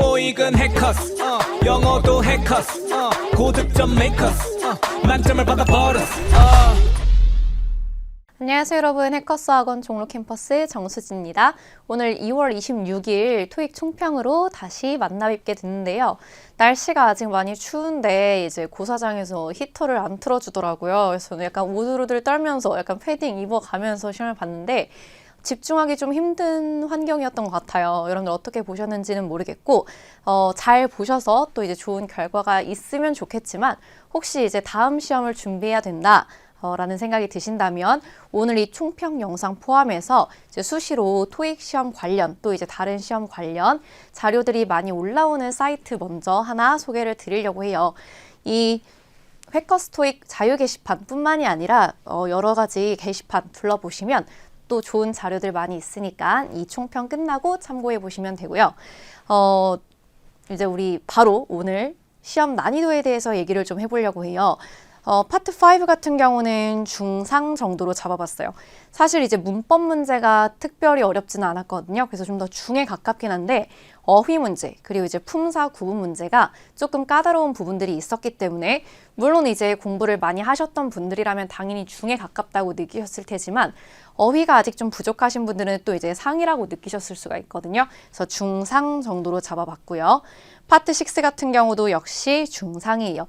토익은 해커스 영어도 해커스 고득점 메이커스 만점을 받아버렸어 안녕하세요 여러분, 해커스 학원 종로 캠퍼스 정수지입니다. 오늘 2월 26일 토익 총평으로 다시 만나 뵙게 됐는데요. 날씨가 아직 많이 추운데 이제 고사장에서 히터를 안 틀어주더라고요. 그래서 저는 약간 오들오들 떨면서 약간 패딩 입어가면서 시험을 봤는데 집중하기 좀 힘든 환경이었던 것 같아요. 여러분들 어떻게 보셨는지는 모르겠고 잘 보셔서 또 이제 좋은 결과가 있으면 좋겠지만 혹시 이제 다음 시험을 준비해야 된다 라는 생각이 드신다면 오늘 이 총평 영상 포함해서 이제 수시로 토익 시험 관련 또 이제 다른 시험 관련 자료들이 많이 올라오는 사이트 먼저 하나 소개를 드리려고 해요. 이 해커스 토익 자유 게시판뿐만이 아니라 여러 가지 게시판 둘러보시면 또 좋은 자료들 많이 있으니까 이 총평 끝나고 참고해 보시면 되고요. 이제 우리 바로 오늘 시험 난이도에 대해서 얘기를 좀 해보려고 해요. 파트 5 같은 경우는 중상 정도로 잡아봤어요. 사실 이제 문법 문제가 특별히 어렵지는 않았거든요. 그래서 좀 더 중에 가깝긴 한데 어휘 문제 그리고 이제 품사 구분 문제가 조금 까다로운 부분들이 있었기 때문에 물론 이제 공부를 많이 하셨던 분들이라면 당연히 중에 가깝다고 느끼셨을 테지만 어휘가 아직 좀 부족하신 분들은 또 이제 상이라고 느끼셨을 수가 있거든요. 그래서 중상 정도로 잡아봤고요. 파트 6 같은 경우도 역시 중상이에요.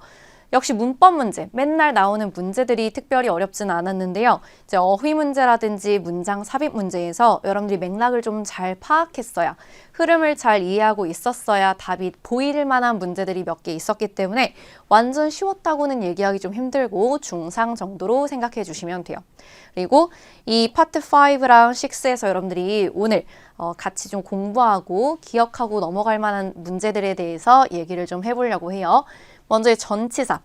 역시 문법 문제, 맨날 나오는 문제들이 특별히 어렵지는 않았는데요. 이제 어휘 문제라든지 문장 삽입 문제에서 여러분들이 맥락을 좀 잘 파악했어야, 흐름을 잘 이해하고 있었어야 답이 보일 만한 문제들이 몇 개 있었기 때문에 완전 쉬웠다고는 얘기하기 좀 힘들고 중상 정도로 생각해 주시면 돼요. 그리고 이 파트 5랑 6에서 여러분들이 오늘 같이 좀 공부하고 기억하고 넘어갈 만한 문제들에 대해서 얘기를 좀 해보려고 해요. 먼저 전치사.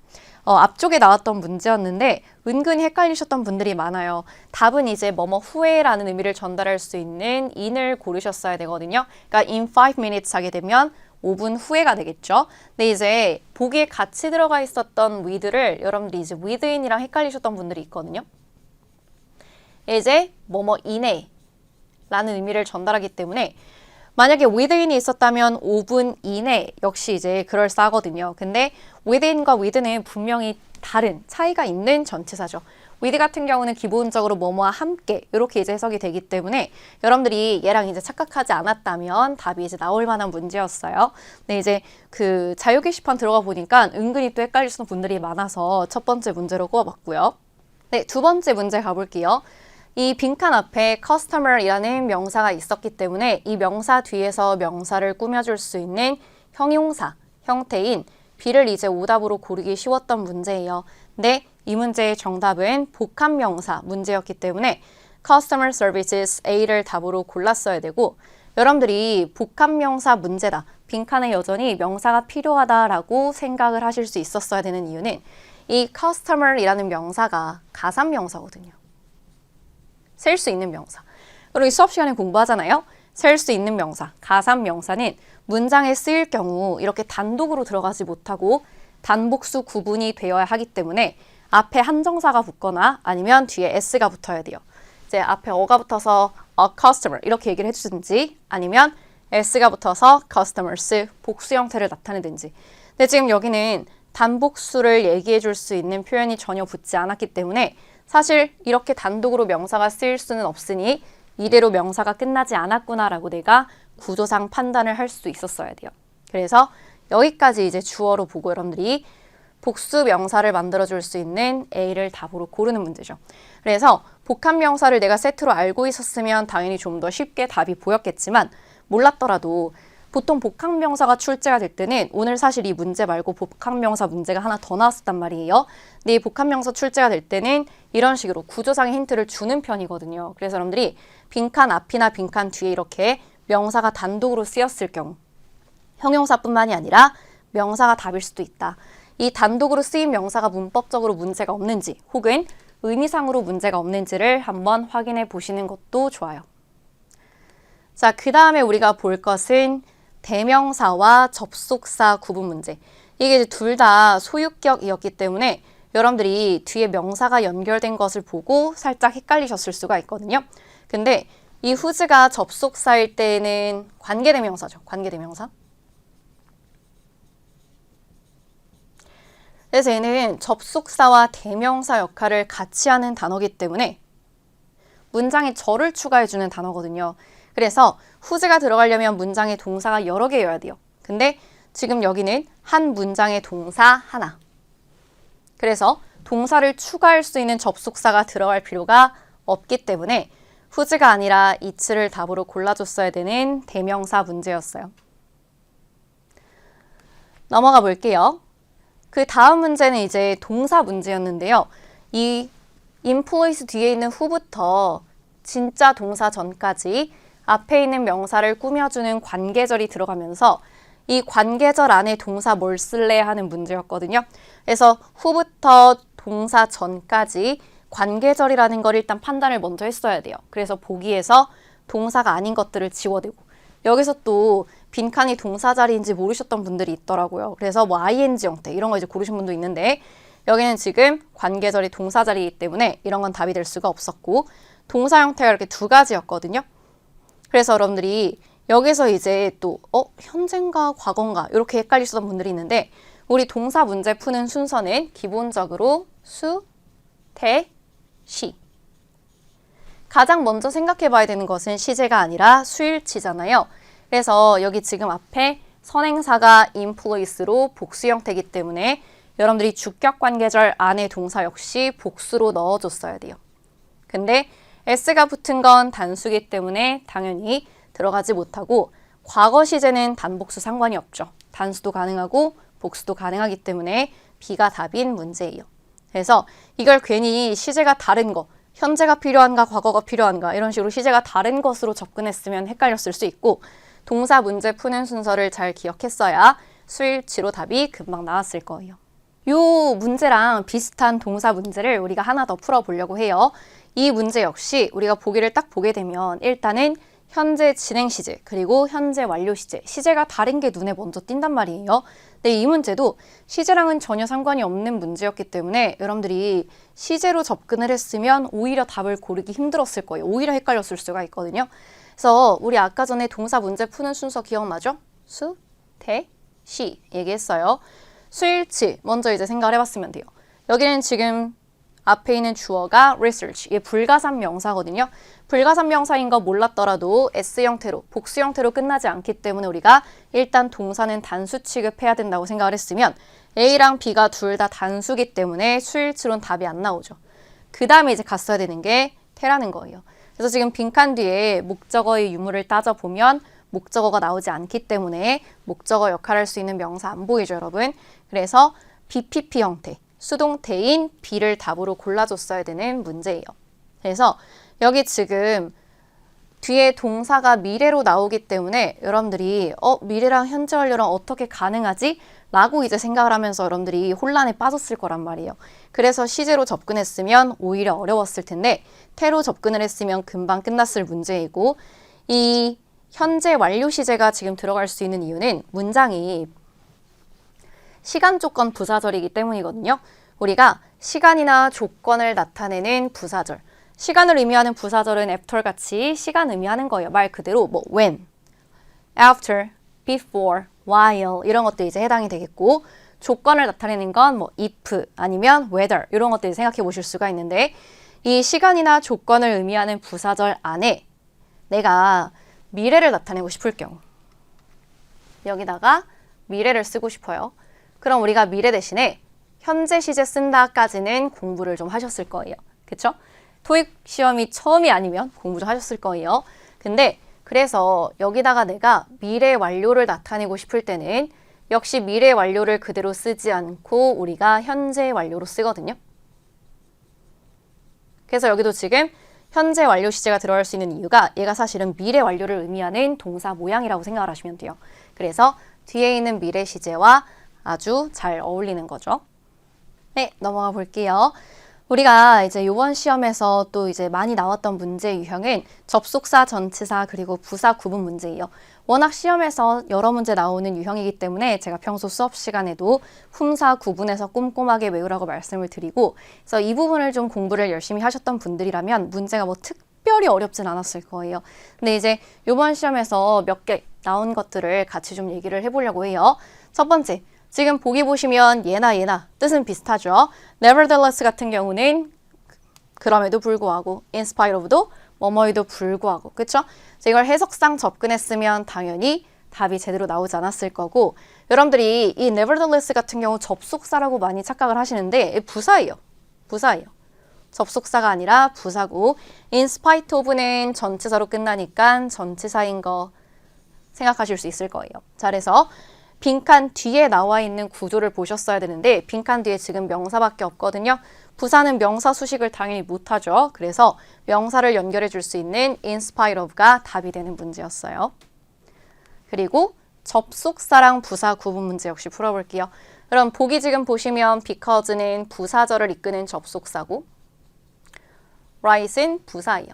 앞쪽에 나왔던 문제였는데 은근히 헷갈리셨던 분들이 많아요. 답은 이제 뭐뭐 후에라는 의미를 전달할 수 있는 in을 고르셨어야 되거든요. 그러니까 in 5 minutes 하게 되면 5분 후에가 되겠죠. 근데 이제 보기에 같이 들어가 있었던 with를 여러분들이 이제 within이랑 헷갈리셨던 분들이 있거든요. 이제 뭐뭐 이내 라는 의미를 전달하기 때문에 만약에 within이 있었다면 5분 이내 역시 이제 그럴싸하거든요. 근데 within과 with는 분명히 다른 차이가 있는 전치사죠. with 같은 경우는 기본적으로 뭐뭐와 함께 이렇게 이제 해석이 되기 때문에 여러분들이 얘랑 이제 착각하지 않았다면 답이 이제 나올 만한 문제였어요. 근데 이제 그 자유 게시판 들어가 보니까 은근히 또 헷갈리시는 분들이 많아서 첫 번째 문제로 꼽아봤고요. 네, 두 번째 문제 가볼게요. 이 빈칸 앞에 customer이라는 명사가 있었기 때문에 이 명사 뒤에서 명사를 꾸며줄 수 있는 형용사 형태인 B를 이제 오답으로 고르기 쉬웠던 문제예요. 근데 이 문제의 정답은 복합명사 문제였기 때문에 customer services A를 답으로 골랐어야 되고 여러분들이 복합명사 문제다. 빈칸에 여전히 명사가 필요하다라고 생각을 하실 수 있었어야 되는 이유는 이 customer이라는 명사가 가산명사거든요. 셀 수 있는 명사. 그리고 수업 시간에 공부하잖아요. 셀 수 있는 명사, 가산 명사는 문장에 쓰일 경우 이렇게 단독으로 들어가지 못하고 단복수 구분이 되어야 하기 때문에 앞에 한정사가 붙거나 아니면 뒤에 s가 붙어야 돼요. 이제 앞에 어가 붙어서 a customer 이렇게 얘기를 해주든지 아니면 s가 붙어서 customers 복수 형태를 나타내든지. 근데 지금 여기는 단복수를 얘기해 줄 수 있는 표현이 전혀 붙지 않았기 때문에 사실 이렇게 단독으로 명사가 쓰일 수는 없으니 이대로 명사가 끝나지 않았구나라고 내가 구조상 판단을 할 수 있었어야 돼요. 그래서 여기까지 이제 주어로 보고 여러분들이 복수 명사를 만들어줄 수 있는 A를 답으로 고르는 문제죠. 그래서 복합명사를 내가 세트로 알고 있었으면 당연히 좀 더 쉽게 답이 보였겠지만 몰랐더라도 보통 복합명사가 출제가 될 때는 오늘 사실 이 문제 말고 복합명사 문제가 하나 더 나왔었단 말이에요. 근데 이 복합명사 출제가 될 때는 이런 식으로 구조상의 힌트를 주는 편이거든요. 그래서 여러분들이 빈칸 앞이나 빈칸 뒤에 이렇게 명사가 단독으로 쓰였을 경우 형용사뿐만이 아니라 명사가 답일 수도 있다. 이 단독으로 쓰인 명사가 문법적으로 문제가 없는지 혹은 의미상으로 문제가 없는지를 한번 확인해 보시는 것도 좋아요. 자, 그 다음에 우리가 볼 것은 대명사와 접속사 구분 문제. 이게 둘 다 소유격이었기 때문에 여러분들이 뒤에 명사가 연결된 것을 보고 살짝 헷갈리셨을 수가 있거든요. 근데 이 whose가 접속사일 때는 관계대명사죠. 관계대명사. 그래서 얘는 접속사와 대명사 역할을 같이 하는 단어이기 때문에 문장에 절을 추가해주는 단어거든요. 그래서 whose가 들어가려면 문장에 동사가 여러 개여야 돼요. 근데 지금 여기는 한 문장에 동사 하나. 그래서 동사를 추가할 수 있는 접속사가 들어갈 필요가 없기 때문에 whose가 아니라 it를 답으로 골라줬어야 되는 대명사 문제였어요. 넘어가 볼게요. 그 다음 문제는 이제 동사 문제였는데요. 이 employs 뒤에 있는 who부터 진짜 동사 전까지 앞에 있는 명사를 꾸며주는 관계절이 들어가면서 이 관계절 안에 동사 뭘 쓸래 하는 문제였거든요. 그래서 who부터 동사 전까지 관계절이라는 걸 일단 판단을 먼저 했어야 돼요. 그래서 보기에서 동사가 아닌 것들을 지워대고 여기서 또 빈칸이 동사 자리인지 모르셨던 분들이 있더라고요. 그래서 뭐 ing 형태 이런 거 이제 고르신 분도 있는데 여기는 지금 관계절이 동사 자리이기 때문에 이런 건 답이 될 수가 없었고 동사 형태가 이렇게 두 가지였거든요. 그래서 여러분들이 여기서 이제 또 현재인가 과거인가 이렇게 헷갈리시던 분들이 있는데 우리 동사 문제 푸는 순서는 기본적으로 수, 태, 시. 가장 먼저 생각해 봐야 되는 것은 시제가 아니라 수일치잖아요. 그래서 여기 지금 앞에 선행사가 employs로 복수 형태이기 때문에 여러분들이 주격 관계절 안에 동사 역시 복수로 넣어줬어야 돼요. 근데 s가 붙은 건 단수기 때문에 당연히 들어가지 못하고 과거 시제는 단복수 상관이 없죠. 단수도 가능하고 복수도 가능하기 때문에 B가 답인 문제예요. 그래서 이걸 괜히 시제가 다른 거, 현재가 필요한가 과거가 필요한가 이런 식으로 시제가 다른 것으로 접근했으면 헷갈렸을 수 있고 동사 문제 푸는 순서를 잘 기억했어야 수일치로 답이 금방 나왔을 거예요. 요 문제랑 비슷한 동사 문제를 우리가 하나 더 풀어보려고 해요. 이 문제 역시 우리가 보기를 딱 보게 되면 일단은 현재 진행 시제 그리고 현재 완료 시제, 시제가 다른 게 눈에 먼저 띈단 말이에요. 근데 이 문제도 시제랑은 전혀 상관이 없는 문제였기 때문에 여러분들이 시제로 접근을 했으면 오히려 답을 고르기 힘들었을 거예요. 오히려 헷갈렸을 수가 있거든요. 그래서 우리 아까 전에 동사 문제 푸는 순서 기억나죠? 수, 태, 시 얘기했어요. 수일치 먼저 이제 생각을 해봤으면 돼요. 여기는 지금 앞에 있는 주어가 research, 이게 불가산 명사거든요. 불가산 명사인 거 몰랐더라도 S 형태로, 복수 형태로 끝나지 않기 때문에 우리가 일단 동사는 단수 취급해야 된다고 생각을 했으면 A랑 B가 둘 다 단수기 때문에 수일치로는 답이 안 나오죠. 그 다음에 이제 갔어야 되는 게 태라는 거예요. 그래서 지금 빈칸 뒤에 목적어의 유무를 따져보면 목적어가 나오지 않기 때문에 목적어 역할을 할 수 있는 명사 안 보이죠, 여러분? 그래서 BPP 형태, 수동태인 B를 답으로 골라줬어야 되는 문제예요. 그래서 여기 지금 뒤에 동사가 미래로 나오기 때문에 여러분들이 미래랑 현재 완료랑 어떻게 가능하지? 라고 이제 생각을 하면서 여러분들이 혼란에 빠졌을 거란 말이에요. 그래서 시제로 접근했으면 오히려 어려웠을 텐데 태로 접근을 했으면 금방 끝났을 문제이고 이 현재 완료 시제가 지금 들어갈 수 있는 이유는 문장이 시간 조건 부사절이기 때문이거든요. 우리가 시간이나 조건을 나타내는 부사절, 시간을 의미하는 부사절은 after 같이 시간 의미하는 거예요. 말 그대로 뭐 when, after, before, while 이런 것들이 이제 해당이 되겠고 조건을 나타내는 건 뭐 if 아니면 whether 이런 것들이 생각해 보실 수가 있는데 이 시간이나 조건을 의미하는 부사절 안에 내가 미래를 나타내고 싶을 경우 여기다가 미래를 쓰고 싶어요. 그럼 우리가 미래 대신에 현재 시제 쓴다까지는 공부를 좀 하셨을 거예요. 그쵸? 토익 시험이 처음이 아니면 공부 좀 하셨을 거예요. 근데 그래서 여기다가 내가 미래 완료를 나타내고 싶을 때는 역시 미래 완료를 그대로 쓰지 않고 우리가 현재 완료로 쓰거든요. 그래서 여기도 지금 현재 완료 시제가 들어갈 수 있는 이유가 얘가 사실은 미래 완료를 의미하는 동사 모양이라고 생각을 하시면 돼요. 그래서 뒤에 있는 미래 시제와 아주 잘 어울리는 거죠. 네, 넘어가 볼게요. 우리가 이제 이번 시험에서 또 이제 많이 나왔던 문제 유형은 접속사, 전치사, 그리고 부사 구분 문제예요. 워낙 시험에서 여러 문제 나오는 유형이기 때문에 제가 평소 수업 시간에도 품사 구분해서 꼼꼼하게 외우라고 말씀을 드리고 그래서 이 부분을 좀 공부를 열심히 하셨던 분들이라면 문제가 뭐 특별히 어렵진 않았을 거예요. 근데 이제 이번 시험에서 몇 개 나온 것들을 같이 좀 얘기를 해보려고 해요. 첫 번째, 지금 보기 보시면 얘나 뜻은 비슷하죠. nevertheless 같은 경우는 그럼에도 불구하고, in spite of도 뭐뭐에도 불구하고, 그쵸? 이걸 해석상 접근했으면 당연히 답이 제대로 나오지 않았을 거고, 여러분들이 이 nevertheless 같은 경우 접속사라고 많이 착각을 하시는데 부사예요. 부사예요. 접속사가 아니라 부사고, in spite of는 전치사로 끝나니까 전치사인 거 생각하실 수 있을 거예요. 자, 그래서 빈칸 뒤에 나와 있는 구조를 보셨어야 되는데 빈칸 뒤에 지금 명사밖에 없거든요. 부사는 명사 수식을 당연히 못하죠. 그래서 명사를 연결해 줄 수 있는 in spite of가 답이 되는 문제였어요. 그리고 접속사랑 부사 구분 문제 역시 풀어볼게요. 그럼 보기 지금 보시면 because는 부사절을 이끄는 접속사고 right은 부사예요.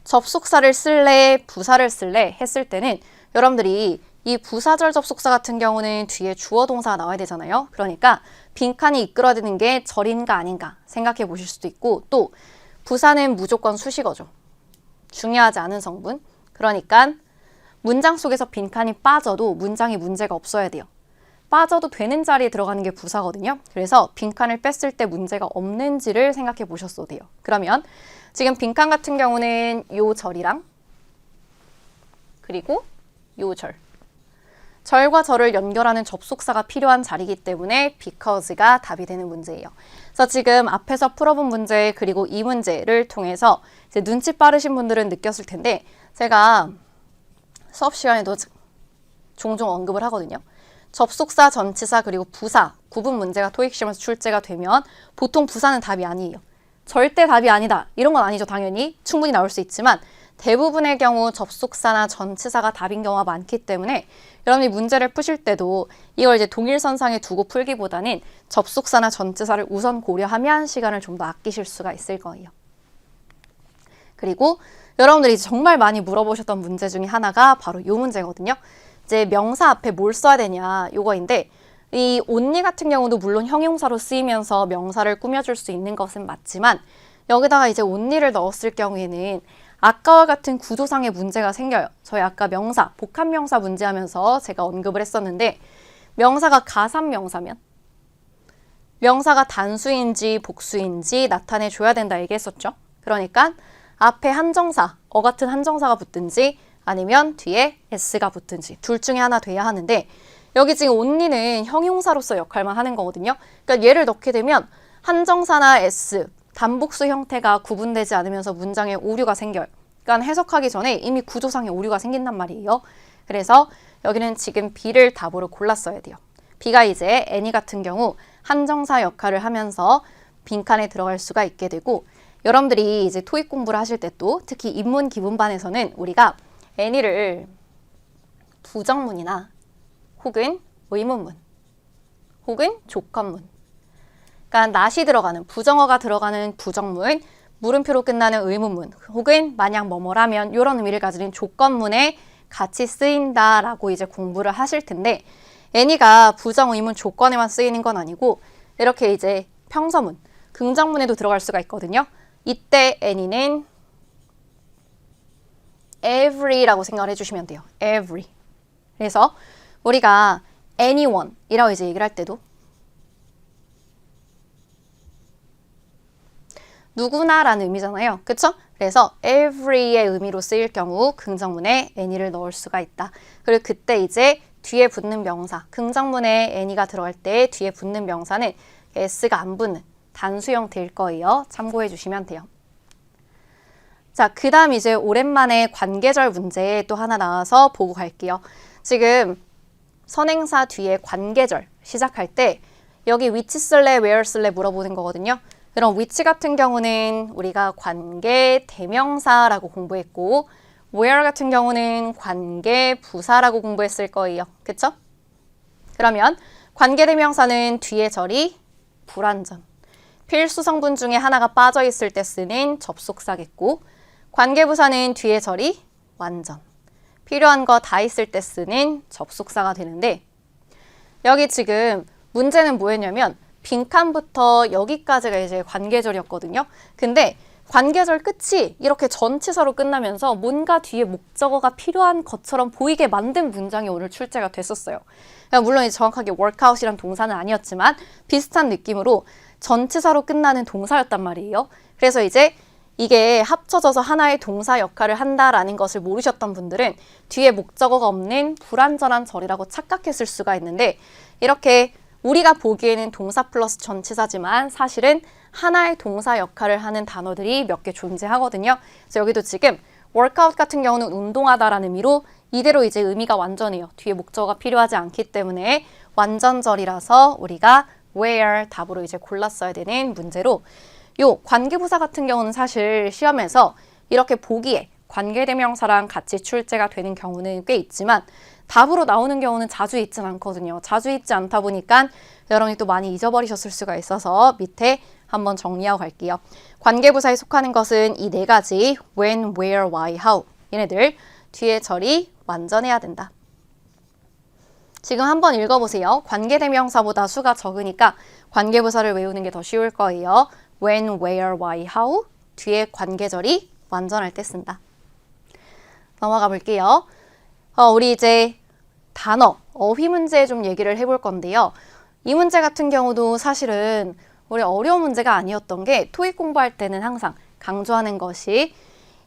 접속사를 쓸래, 부사를 쓸래 했을 때는 여러분들이 이 부사절 접속사 같은 경우는 뒤에 주어 동사가 나와야 되잖아요. 그러니까 빈칸이 이끌어지는 게 절인가 아닌가 생각해 보실 수도 있고, 또 부사는 무조건 수식어죠. 중요하지 않은 성분. 그러니까 문장 속에서 빈칸이 빠져도 문장에 문제가 없어야 돼요. 빠져도 되는 자리에 들어가는 게 부사거든요. 그래서 빈칸을 뺐을 때 문제가 없는지를 생각해 보셨어도 돼요. 그러면 지금 빈칸 같은 경우는 요 절이랑 그리고 요 절. 절과 절을 연결하는 접속사가 필요한 자리이기 때문에 because가 답이 되는 문제예요. 그래서 지금 앞에서 풀어본 문제 그리고 이 문제를 통해서 이제 눈치 빠르신 분들은 느꼈을 텐데 제가 수업 시간에도 종종 언급을 하거든요. 접속사, 전치사 그리고 부사 구분 문제가 토익 시험에서 출제가 되면 보통 부사는 답이 아니에요. 절대 답이 아니다. 이런 건 아니죠. 당연히 충분히 나올 수 있지만 대부분의 경우 접속사나 전치사가 답인 경우가 많기 때문에 여러분이 문제를 푸실 때도 이걸 이제 동일선상에 두고 풀기보다는 접속사나 전치사를 우선 고려하면 시간을 좀 더 아끼실 수가 있을 거예요. 그리고 여러분들이 정말 많이 물어보셨던 문제 중에 하나가 바로 이 문제거든요. 이제 명사 앞에 뭘 써야 되냐 요거인데 이 only 같은 경우도 물론 형용사로 쓰이면서 명사를 꾸며줄 수 있는 것은 맞지만 여기다가 이제 only를 넣었을 경우에는 아까와 같은 구조상의 문제가 생겨요. 저희 아까 명사, 복합명사 문제하면서 제가 언급을 했었는데 명사가 가산명사면 명사가 단수인지 복수인지 나타내줘야 된다 얘기했었죠. 그러니까 앞에 한정사, 같은 한정사가 붙든지 아니면 뒤에 s가 붙든지 둘 중에 하나 돼야 하는데 여기 지금 only는 형용사로서 역할만 하는 거거든요. 그러니까 얘를 넣게 되면 한정사나 s, 단복수 형태가 구분되지 않으면서 문장에 오류가 생겨요. 그러니까 해석하기 전에 이미 구조상의 오류가 생긴단 말이에요. 그래서 여기는 지금 B를 답으로 골랐어야 돼요. B가 이제 any 같은 경우 한정사 역할을 하면서 빈칸에 들어갈 수가 있게 되고 여러분들이 이제 토익 공부를 하실 때 또 특히 인문 기본반에서는 우리가 any를 부정문이나 혹은 의문문 혹은 조건문 그러니까 not이 들어가는 부정어가 들어가는 부정문, 물음표로 끝나는 의문문 혹은 만약 뭐뭐라면 이런 의미를 가지는 조건문에 같이 쓰인다라고 이제 공부를 하실 텐데 any가 부정, 의문, 조건에만 쓰이는 건 아니고 이렇게 이제 평서문, 긍정문에도 들어갈 수가 있거든요. 이때 any는 every라고 생각을 해주시면 돼요. every. 그래서 우리가 anyone이라고 이제 얘기를 할 때도 누구나라는 의미잖아요. 그쵸? 그래서 every의 의미로 쓰일 경우 긍정문에 any를 넣을 수가 있다. 그리고 그때 이제 뒤에 붙는 명사, 긍정문에 any가 들어갈 때 뒤에 붙는 명사는 s가 안 붙는 단수 형태일 거예요. 참고해 주시면 돼요. 자, 그 다음 이제 오랜만에 관계절 문제 또 하나 나와서 보고 갈게요. 지금 선행사 뒤에 관계절 시작할 때 여기 which 쓸래, where 쓸래 물어보는 거거든요. 그럼 which 같은 경우는 우리가 관계 대명사라고 공부했고 where 같은 경우는 관계 부사라고 공부했을 거예요. 그쵸? 그러면 관계 대명사는 뒤에 절이 불완전. 필수 성분 중에 하나가 빠져 있을 때 쓰는 접속사겠고 관계부사는 뒤에 절이 완전. 필요한 거 다 있을 때 쓰는 접속사가 되는데 여기 지금 문제는 뭐였냐면 빈칸부터 여기까지가 이제 관계절이었거든요. 근데 관계절 끝이 이렇게 전치사로 끝나면서 뭔가 뒤에 목적어가 필요한 것처럼 보이게 만든 문장이 오늘 출제가 됐었어요. 그러니까 물론 정확하게 workout이란 동사는 아니었지만 비슷한 느낌으로 전치사로 끝나는 동사였단 말이에요. 그래서 이제 이게 합쳐져서 하나의 동사 역할을 한다라는 것을 모르셨던 분들은 뒤에 목적어가 없는 불완전한 절이라고 착각했을 수가 있는데 이렇게 우리가 보기에는 동사 플러스 전치사지만 사실은 하나의 동사 역할을 하는 단어들이 몇 개 존재하거든요. 그래서 여기도 지금 workout 같은 경우는 운동하다라는 의미로 이대로 이제 의미가 완전해요. 뒤에 목적어가 필요하지 않기 때문에 완전절이라서 우리가 where 답으로 이제 골랐어야 되는 문제로 요 관계부사 같은 경우는 사실 시험에서 이렇게 보기에 관계대명사랑 같이 출제가 되는 경우는 꽤 있지만 답으로 나오는 경우는 자주 있진 않거든요. 자주 있지 않다 보니까 여러분이 또 많이 잊어버리셨을 수가 있어서 밑에 한번 정리하고 갈게요. 관계부사에 속하는 것은 이 네 가지 when, where, why, how 얘네들 뒤에 절이 완전해야 된다. 지금 한번 읽어보세요. 관계대명사보다 수가 적으니까 관계부사를 외우는 게 더 쉬울 거예요. when, where, why, how 뒤에 관계절이 완전할 때 쓴다. 넘어가 볼게요. 우리 이제 단어, 어휘 문제 좀 얘기를 해볼 건데요. 이 문제 같은 경우도 사실은 우리 어려운 문제가 아니었던 게 토익 공부할 때는 항상 강조하는 것이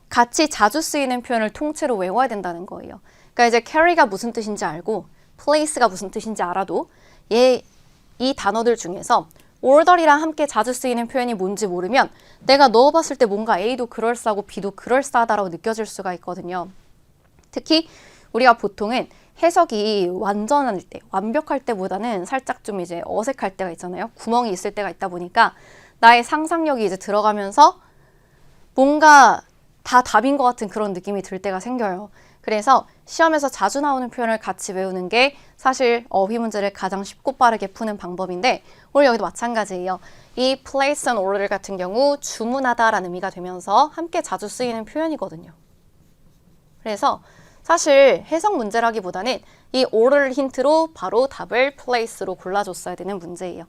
같이 자주 쓰이는 표현을 통째로 외워야 된다는 거예요. 그러니까 이제 carry가 무슨 뜻인지 알고 place가 무슨 뜻인지 알아도 이 단어들 중에서 order이랑 함께 자주 쓰이는 표현이 뭔지 모르면 내가 넣어봤을 때 뭔가 A도 그럴싸하고 B도 그럴싸하다라고 느껴질 수가 있거든요. 특히 우리가 보통은 해석이 완전할 때, 완벽할 때보다는 살짝 좀 이제 어색할 때가 있잖아요. 구멍이 있을 때가 있다 보니까 나의 상상력이 이제 들어가면서 뭔가 다 답인 것 같은 그런 느낌이 들 때가 생겨요. 그래서 시험에서 자주 나오는 표현을 같이 외우는 게 사실 어휘 문제를 가장 쉽고 빠르게 푸는 방법인데 오늘 여기도 마찬가지예요. 이 place and order 같은 경우 주문하다라는 의미가 되면서 함께 자주 쓰이는 표현이거든요. 그래서 사실 해석 문제라기보다는 이 order 힌트로 바로 답을 place로 골라줬어야 되는 문제예요.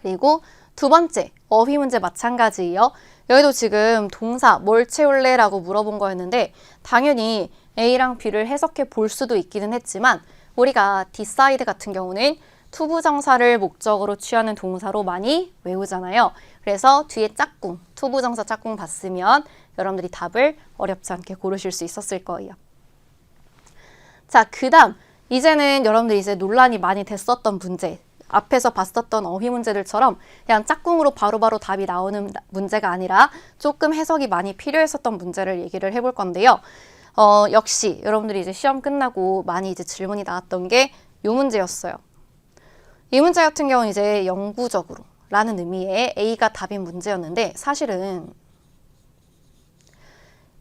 그리고 두 번째, 어휘 문제 마찬가지예요. 여기도 지금 동사 뭘 채울래? 라고 물어본 거였는데 당연히 A랑 B를 해석해 볼 수도 있기는 했지만 우리가 decide 같은 경우는 투부정사를 목적으로 취하는 동사로 많이 외우잖아요. 그래서 뒤에 짝꿍, 투부정사 짝꿍 봤으면 여러분들이 답을 어렵지 않게 고르실 수 있었을 거예요. 자, 그 다음 이제는 여러분들이 이제 논란이 많이 됐었던 문제 앞에서 봤었던 어휘 문제들처럼 그냥 짝꿍으로 바로바로 답이 나오는 문제가 아니라 조금 해석이 많이 필요했었던 문제를 얘기를 해볼 건데요. 역시 여러분들이 이제 시험 끝나고 많이 이제 질문이 나왔던 게 이 문제였어요. 이 문제 같은 경우는 이제 영구적으로 라는 의미의 A가 답인 문제였는데 사실은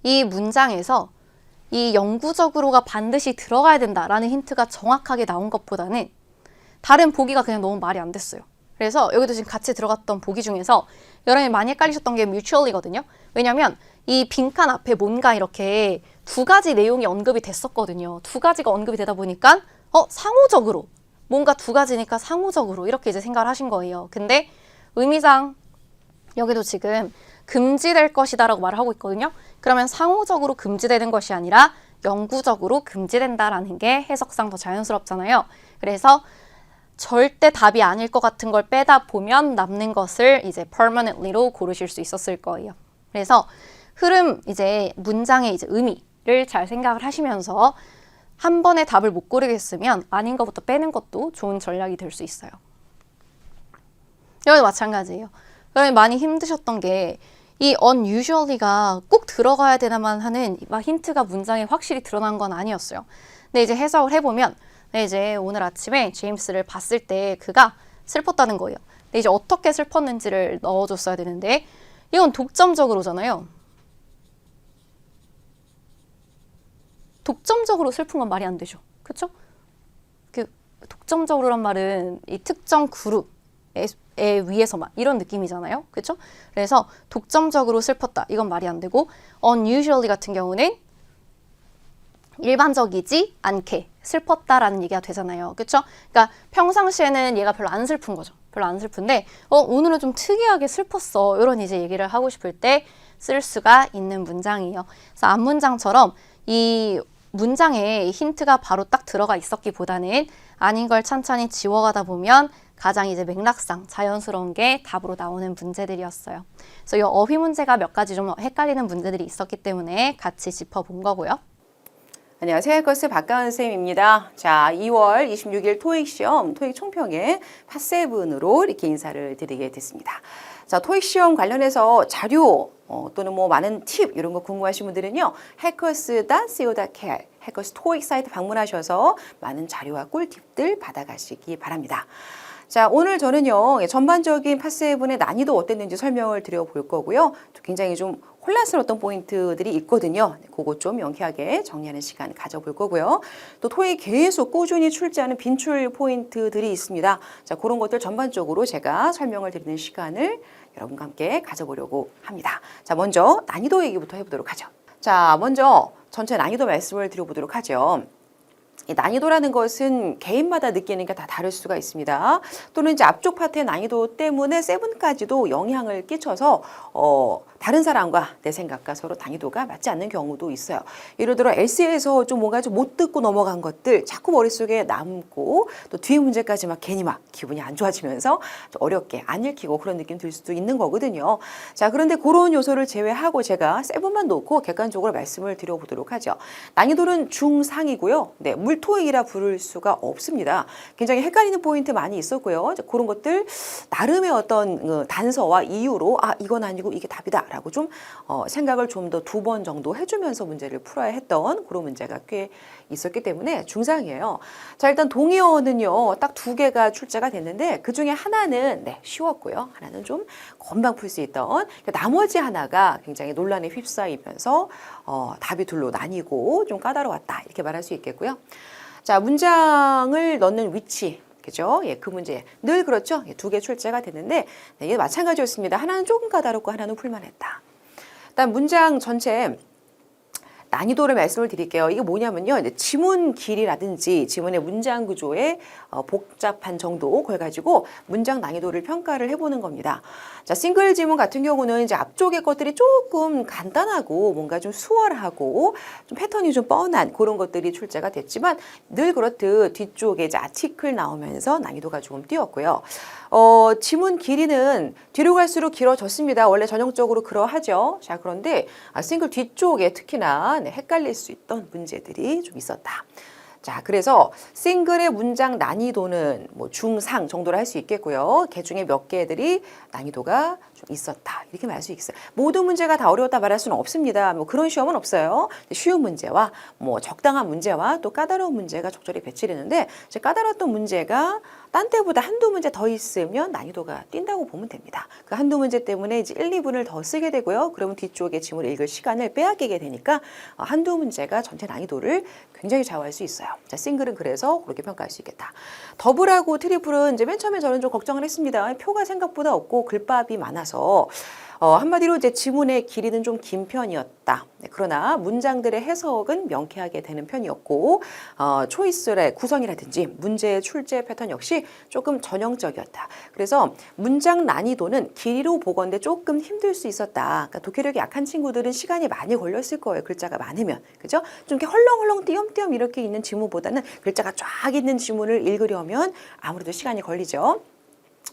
이 문장에서 이 영구적으로가 반드시 들어가야 된다라는 힌트가 정확하게 나온 것보다는 다른 보기가 그냥 너무 말이 안 됐어요. 그래서 여기도 지금 같이 들어갔던 보기 중에서 여러분이 많이 헷갈리셨던 게 mutually거든요. 왜냐면 이 빈칸 앞에 뭔가 이렇게 두 가지 내용이 언급이 됐었거든요. 두 가지가 언급이 되다 보니까 상호적으로 뭔가 두 가지니까 상호적으로 이렇게 이제 생각을 하신 거예요. 근데 의미상 여기도 지금 금지될 것이다 라고 말을 하고 있거든요. 그러면 상호적으로 금지되는 것이 아니라 영구적으로 금지된다라는 게 해석상 더 자연스럽잖아요. 그래서 절대 답이 아닐 것 같은 걸 빼다 보면 남는 것을 이제 permanently로 고르실 수 있었을 거예요. 그래서 흐름 이제 문장의 이제 의미를 잘 생각을 하시면서 한 번에 답을 못 고르겠으면 아닌 것부터 빼는 것도 좋은 전략이 될 수 있어요. 여기도 마찬가지예요. 여러분이 많이 힘드셨던 게 이 unusually가 꼭 들어가야 되나만 하는 막 힌트가 문장에 확실히 드러난 건 아니었어요. 근데 이제 해석을 해보면 이제 오늘 아침에 제임스를 봤을 때 그가 슬펐다는 거예요. 근데 이제 어떻게 슬펐는지를 넣어줬어야 되는데 이건 독점적으로잖아요. 독점적으로 슬픈 건 말이 안 되죠. 그쵸? 그 독점적으로란 말은 이 특정 그룹에 위해서만 이런 느낌이잖아요. 그쵸? 그래서 독점적으로 슬펐다. 이건 말이 안 되고 unusually 같은 경우는 일반적이지 않게 슬펐다라는 얘기가 되잖아요. 그쵸? 그러니까 평상시에는 얘가 별로 안 슬픈 거죠. 별로 안 슬픈데 오늘은 좀 특이하게 슬펐어. 이런 이제 얘기를 하고 싶을 때 쓸 수가 있는 문장이에요. 그래서 앞문장처럼 이 문장에 힌트가 바로 딱 들어가 있었기보다는 아닌 걸 천천히 지워가다 보면 가장 이제 맥락상 자연스러운 게 답으로 나오는 문제들이었어요. 그래서 이 어휘 문제가 몇 가지 좀 헷갈리는 문제들이 있었기 때문에 같이 짚어본 거고요. 안녕하세요. 해커스 박가은 쌤입니다. 자, 2월 26일 토익 시험, 토익 총평에 팟7으로 이렇게 인사를 드리게 됐습니다. 자, 토익 시험 관련해서 자료 또는 뭐 많은 팁 이런 거 궁금하신 분들은요. hackers.co.kr 해커스 토익 사이트 방문하셔서 많은 자료와 꿀팁들 받아가시기 바랍니다. 자, 오늘 저는요, 전반적인 팟7의 난이도 어땠는지 설명을 드려볼 거고요. 굉장히 좀 혼란스러웠던 포인트들이 있거든요. 그거 좀 명쾌하게 정리하는 시간 가져볼 거고요. 또 토익 계속 꾸준히 출제하는 빈출 포인트들이 있습니다. 자, 그런 것들 전반적으로 제가 설명을 드리는 시간을 여러분과 함께 가져보려고 합니다. 자, 먼저 난이도 얘기부터 해보도록 하죠. 자, 먼저 전체 난이도 말씀을 드려보도록 하죠. 이 난이도라는 것은 개인마다 느끼는 게 다 다를 수가 있습니다. 또는 이제 앞쪽 파트의 난이도 때문에 7까지도 영향을 끼쳐서 다른 사람과 내 생각과 서로 난이도가 맞지 않는 경우도 있어요. 예를 들어 에세이에서 좀 뭔가 좀 못 듣고 넘어간 것들 자꾸 머릿속에 남고 또 뒤에 문제까지 막 괜히 막 기분이 안 좋아지면서 좀 어렵게 안 읽히고 그런 느낌 들 수도 있는 거거든요. 자, 그런데 그런 요소를 제외하고 제가 7만 놓고 객관적으로 말씀을 드려보도록 하죠. 난이도는 중상이고요. 네, 물토익이라 부를 수가 없습니다. 굉장히 헷갈리는 포인트 많이 있었고요. 그런 것들 나름의 어떤 단서와 이유로 이건 아니고 이게 답이다 라고 좀 생각을 좀 더 2번 정도 해주면서 문제를 풀어야 했던 그런 문제가 꽤 있었기 때문에 중상이에요. 자, 일단 동의어는요 딱 2개가 출제가 됐는데 그 중에 하나는 쉬웠고요. 하나는 좀 금방 풀 수 있던 나머지 하나가 굉장히 논란에 휩싸이면서 답이 둘로 나뉘고 좀 까다로웠다 이렇게 말할 수 있겠고요. 자, 문장을 넣는 위치 그죠? 예, 그 문제 늘 그렇죠. 2개 출제가 됐는데 이게 마찬가지였습니다. 하나는 조금 까다롭고 하나는 풀만했다. 일단 문장 전체 난이도를 말씀을 드릴게요. 이게 뭐냐면요. 이제 지문 길이라든지 지문의 문장 구조의 복잡한 정도 그걸 가지고 문장 난이도를 평가를 해보는 겁니다. 자, 싱글 지문 같은 경우는 이제 앞쪽의 것들이 조금 간단하고 뭔가 좀 수월하고 좀 패턴이 좀 뻔한 그런 것들이 출제가 됐지만 늘 그렇듯 뒤쪽에 이제 아티클 나오면서 난이도가 조금 뛰었고요. 지문 길이는 뒤로 갈수록 길어졌습니다. 원래 전형적으로 그러하죠. 자, 그런데 싱글 뒤쪽에 특히나 헷갈릴 수 있던 문제들이 좀 있었다. 자, 그래서 싱글의 문장 난이도는 뭐 중상 정도로 할 수 있겠고요. 그 중에 몇 개들이 난이도가 좀 있었다. 이렇게 말할 수 있어요. 모든 문제가 다 어려웠다 말할 수는 없습니다. 뭐 그런 시험은 없어요. 쉬운 문제와 뭐 적당한 문제와 또 까다로운 문제가 적절히 배치되는데 이제 까다로웠던 문제가 딴 때보다 한두 문제 더 있으면 난이도가 뛴다고 보면 됩니다. 그 한두 문제 때문에 이제 1, 2분을 더 쓰게 되고요. 그러면 뒤쪽에 지문을 읽을 시간을 빼앗기게 되니까 한두 문제가 전체 난이도를 굉장히 좌우할 수 있어요. 자, 싱글은 그래서 그렇게 평가할 수 있겠다. 더블하고 트리플은 이제 맨 처음에 저는 좀 걱정을 했습니다. 표가 생각보다 없고 글밥이 많아서 한마디로 이제 지문의 길이는 좀 긴 편이었다. 그러나 문장들의 해석은 명쾌하게 되는 편이었고 초이스의 구성이라든지 문제의 출제 패턴 역시 조금 전형적이었다. 그래서 문장 난이도는 길이로 보건대 조금 힘들 수 있었다. 그러니까 독해력이 약한 친구들은 시간이 많이 걸렸을 거예요. 글자가 많으면. 그죠? 좀 이렇게 헐렁헐렁 띄엄띄엄 이렇게 있는 지문보다는 글자가 쫙 있는 지문을 읽으려면 아무래도 시간이 걸리죠.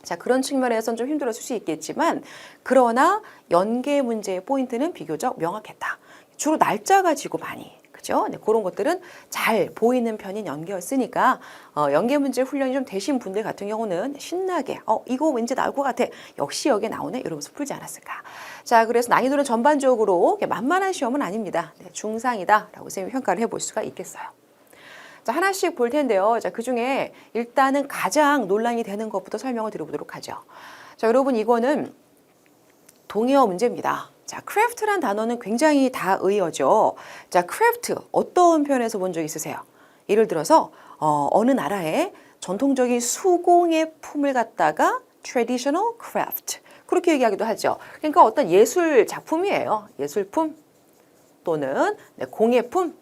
자, 그런 측면에서는 좀 힘들었을 수 있겠지만 그러나 연계 문제의 포인트는 비교적 명확했다. 주로 날짜 가지고 많이 그죠? 네, 그런 것들은 잘 보이는 편인 연계였으니까 연계 문제 훈련이 좀 되신 분들 같은 경우는 신나게 이거 왠지 나올 것 같아. 역시 여기에 나오네. 이러면서 풀지 않았을까. 자, 그래서 난이도는 전반적으로 만만한 시험은 아닙니다. 네, 중상이다라고 선생님이 평가를 해볼 수가 있겠어요. 자, 하나씩 볼 텐데요. 자, 그중에 일단은 가장 논란이 되는 것부터 설명을 드려보도록 하죠. 자, 여러분 이거는 동의어 문제입니다. 자, craft란 단어는 굉장히 다의어죠. 자, craft 어떤 표현에서 본 적 있으세요? 예를 들어서 어느 나라의 전통적인 수공예 품을 갖다가 traditional craft 그렇게 얘기하기도 하죠. 그러니까 어떤 예술 작품이에요. 예술품 또는 공예품.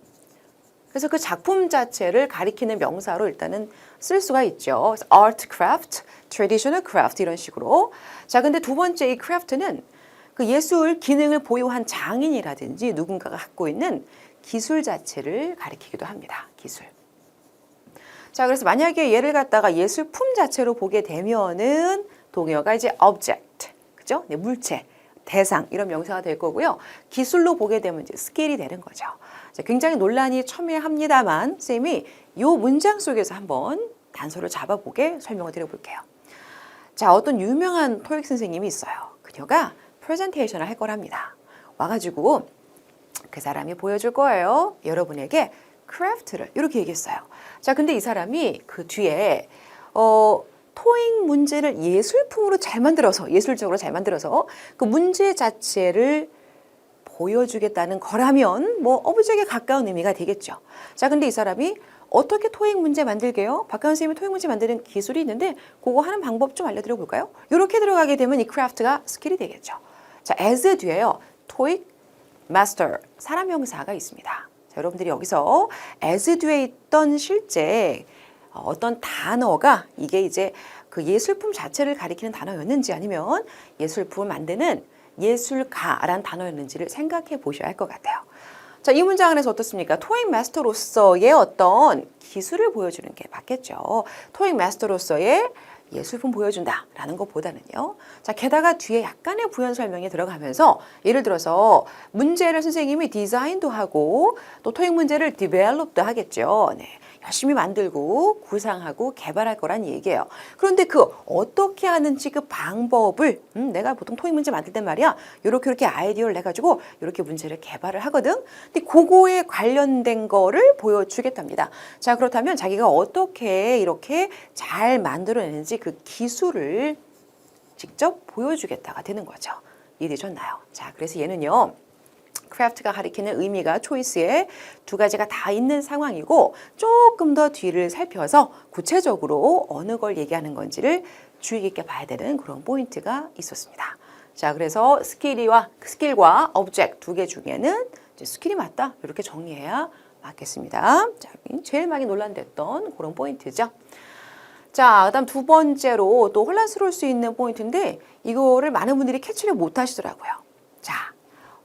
그래서 그 작품 자체를 가리키는 명사로 일단은 쓸 수가 있죠. art, craft, traditional craft 이런 식으로. 자, 근데 두 번째 이 craft는 그 예술 기능을 보유한 장인이라든지 누군가가 갖고 있는 기술 자체를 가리키기도 합니다. 기술. 자, 그래서 만약에 얘를 갖다가 예술품 자체로 보게 되면은 동의어가 이제 object, 그죠? 네, 물체, 대상 이런 명사가 될 거고요. 기술로 보게 되면 이제 스킬이 되는 거죠. 자, 굉장히 논란이 첨예합니다만 쌤이 이 문장 속에서 한번 단서를 잡아보게 설명을 드려볼게요. 자, 어떤 유명한 토익 선생님이 있어요. 그녀가 프레젠테이션을 할 거랍니다. 와가지고 그 사람이 보여줄 거예요. 여러분에게 크래프트를 이렇게 얘기했어요. 자, 근데 이 사람이 그 뒤에 토익 문제를 예술품으로 잘 만들어서 예술적으로 잘 만들어서 그 문제 자체를 보여주겠다는 거라면 뭐 어부적에 가까운 의미가 되겠죠. 자, 근데 이 사람이 어떻게 토익 문제 만들게요? 박가은 선생님이 토익 문제 만드는 기술이 있는데 그거 하는 방법 좀 알려드려 볼까요? 이렇게 들어가게 되면 이 크래프트가 스킬이 되겠죠. 자, as 뒤에요. 토익 마스터 사람 명사가 있습니다. 자, 여러분들이 여기서 as 뒤에 있던 실제 어떤 단어가 이게 이제 그 예술품 자체를 가리키는 단어였는지 아니면 예술품을 만드는 예술가라는 단어였는지를 생각해 보셔야 할 것 같아요. 자, 이 문장 안에서 어떻습니까? 토익 마스터로서의 어떤 기술을 보여주는 게 맞겠죠. 토익 마스터로서의 예술품 보여준다라는 것보다는요. 자, 게다가 뒤에 약간의 부연 설명이 들어가면서 예를 들어서 문제를 선생님이 디자인도 하고 또 토익 문제를 디벨롭도 하겠죠. 네. 열심히 만들고 구상하고 개발할 거란 얘기예요. 그런데 그 어떻게 하는지 그 방법을 내가 보통 토익 문제 만들 땐 말이야. 이렇게 아이디어를 내가지고 이렇게 문제를 개발을 하거든. 근데 그거에 관련된 거를 보여주겠답니다. 자, 그렇다면 자기가 어떻게 이렇게 잘 만들어내는지 그 기술을 직접 보여주겠다가 되는 거죠. 이해되셨나요? 자, 그래서 얘는요. 크래프트가 가리키는 의미가 초이스에 두 가지가 다 있는 상황이고 조금 더 뒤를 살펴서 구체적으로 어느 걸 얘기하는 건지를 주의 깊게 봐야 되는 그런 포인트가 있었습니다. 자, 그래서 스킬과 object 두 개 중에는 이제 스킬이 맞다 이렇게 정리해야 맞겠습니다. 자, 제일 많이 논란됐던 그런 포인트죠. 자, 그다음 두 번째로 또 혼란스러울 수 있는 포인트인데 이거를 많은 분들이 캐치를 못 하시더라고요. 자,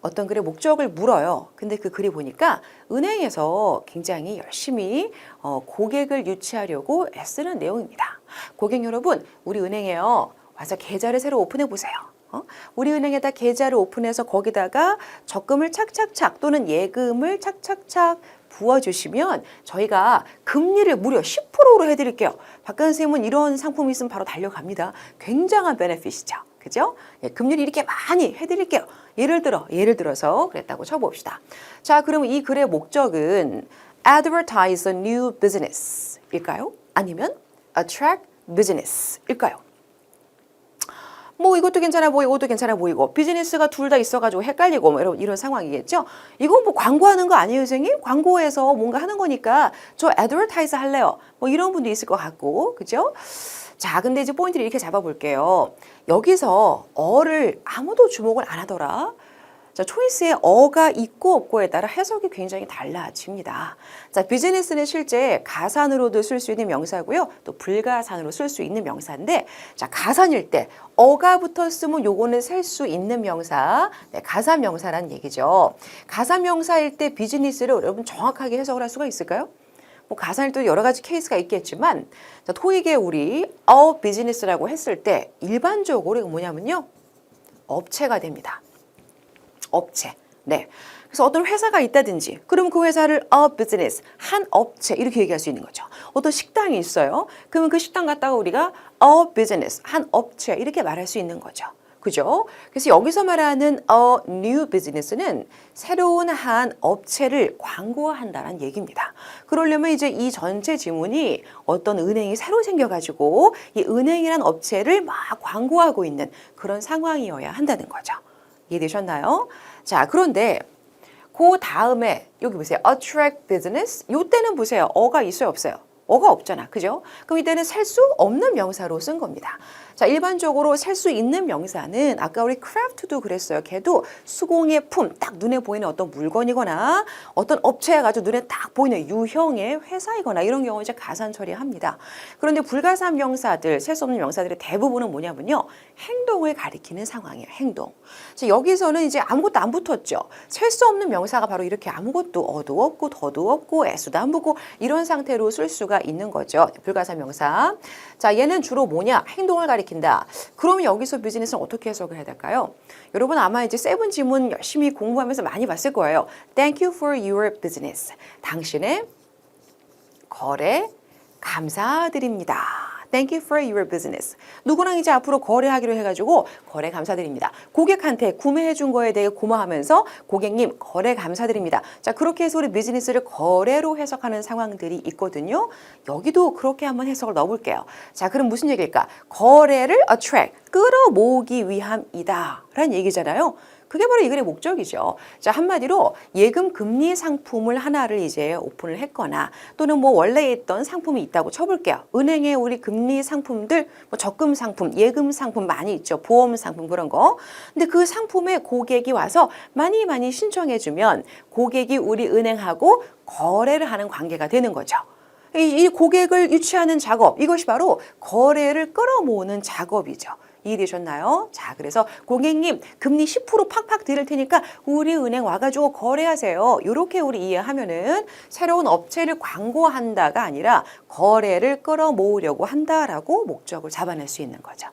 어떤 글의 목적을 물어요. 근데 그 글이 보니까 은행에서 굉장히 열심히 고객을 유치하려고 애쓰는 내용입니다. 고객 여러분, 우리 은행에요. 와서 계좌를 새로 오픈해 보세요. 우리 은행에다 계좌를 오픈해서 거기다가 적금을 착착착 또는 예금을 착착착 부어주시면 저희가 금리를 무려 10%로 해드릴게요. 박가은 선생님은 이런 상품이 있으면 바로 달려갑니다. 굉장한 베네핏이죠. 그죠? 예, 금리를 이렇게 많이 해드릴게요. 예를 들어서 그랬다고 쳐봅시다. 자, 그러면 이 글의 목적은 advertise a new business 일까요? 아니면 attract business 일까요? 뭐 이것도 괜찮아 보이고 이것도 괜찮아 보이고 비즈니스가 둘 다 있어가지고 헷갈리고 뭐 이런 상황이겠죠. 이거 뭐 광고하는 거 아니에요, 선생님? 광고에서 뭔가 하는 거니까 저 advertise 할래요. 뭐 이런 분도 있을 것 같고, 그죠? 자, 근데 이제 포인트를 이렇게 잡아볼게요. 여기서 어를 아무도 주목을 안 하더라. 자, 초이스에 어가 있고 없고에 따라 해석이 굉장히 달라집니다. 자, 비즈니스는 실제 가산으로도 쓸 수 있는 명사고요. 또 불가산으로 쓸 수 있는 명사인데, 자, 가산일 때 어가 붙었으면 요거는 셀 수 있는 명사, 네, 가산 명사라는 얘기죠. 가산 명사일 때 비즈니스를 여러분 정확하게 해석을 할 수가 있을까요? 뭐 가산일 때 여러 가지 케이스가 있겠지만, 자, 토익에 우리 비즈니스라고 했을 때 일반적으로 이거 뭐냐면요, 업체가 됩니다. 업체. 네. 그래서 어떤 회사가 있다든지, 그러면 그 회사를 a business, 한 업체 이렇게 얘기할 수 있는 거죠. 어떤 식당이 있어요. 그러면 그 식당 갔다가 우리가 a business, 한 업체 이렇게 말할 수 있는 거죠. 그죠? 그래서 여기서 말하는 a new business는 새로운 한 업체를 광고한다는 얘기입니다. 그러려면 이제 이 전체 지문이 어떤 은행이 새로 생겨가지고 이 은행이란 업체를 막 광고하고 있는 그런 상황이어야 한다는 거죠. 이해되셨나요? 자, 그런데 그 다음에 여기 보세요. attract business. 요 때는 보세요. 어가 있어요, 없어요? 어가 없잖아. 그죠? 그럼 이때는 셀 수 없는 명사로 쓴 겁니다. 자, 일반적으로 셀 수 있는 명사는 아까 우리 craft도 그랬어요. 걔도 수공예 품, 딱 눈에 보이는 어떤 물건이거나 어떤 업체가 아주 눈에 딱 보이는 유형의 회사이거나 이런 경우 이제 가산 처리합니다. 그런데 불가산 명사들, 셀 수 없는 명사들의 대부분은 뭐냐면요. 행동을 가리키는 상황이에요. 행동. 자, 여기서는 이제 아무것도 안 붙었죠. 셀 수 없는 명사가 바로 이렇게 아무것도 어도 없고 더도 없고 애수도 안 붙고 이런 상태로 쓸 수가 있는 거죠. 불가산 명사. 자, 얘는 주로 뭐냐? 행동을 가리킨다. 그러면 여기서 비즈니스는 어떻게 해석을 해야 될까요? 여러분 아마 이제 세븐 지문 열심히 공부하면서 많이 봤을 거예요. Thank you for your business. 당신의 거래 감사드립니다. Thank you for your business. 누구랑 이제 앞으로 거래하기로 해가지고 거래 감사드립니다. 고객한테 구매해 준 거에 대해 고마워하면서 고객님 거래 감사드립니다. 자, 그렇게 해서 우리 비즈니스를 거래로 해석하는 상황들이 있거든요. 여기도 그렇게 한번 해석을 넣어볼게요. 자, 그럼 무슨 얘기일까? 거래를 attract, 끌어모으기 위함이다 라는 얘기잖아요. 그게 바로 이 글의 목적이죠. 자, 한마디로 예금 금리 상품을 하나를 이제 오픈을 했거나 또는 뭐 원래 있던 상품이 있다고 쳐볼게요. 은행에 우리 금리 상품들, 뭐 적금 상품, 예금 상품 많이 있죠. 보험 상품 그런 거. 근데 그 상품에 고객이 와서 많이 신청해주면 고객이 우리 은행하고 거래를 하는 관계가 되는 거죠. 이 고객을 유치하는 작업, 이것이 바로 거래를 끌어모으는 작업이죠. 이해되셨나요? 자, 그래서 고객님 금리 10% 팍팍 드릴 테니까 우리 은행 와가지고 거래하세요. 이렇게 우리 이해하면은 새로운 업체를 광고한다가 아니라 거래를 끌어모으려고 한다라고 목적을 잡아낼 수 있는 거죠.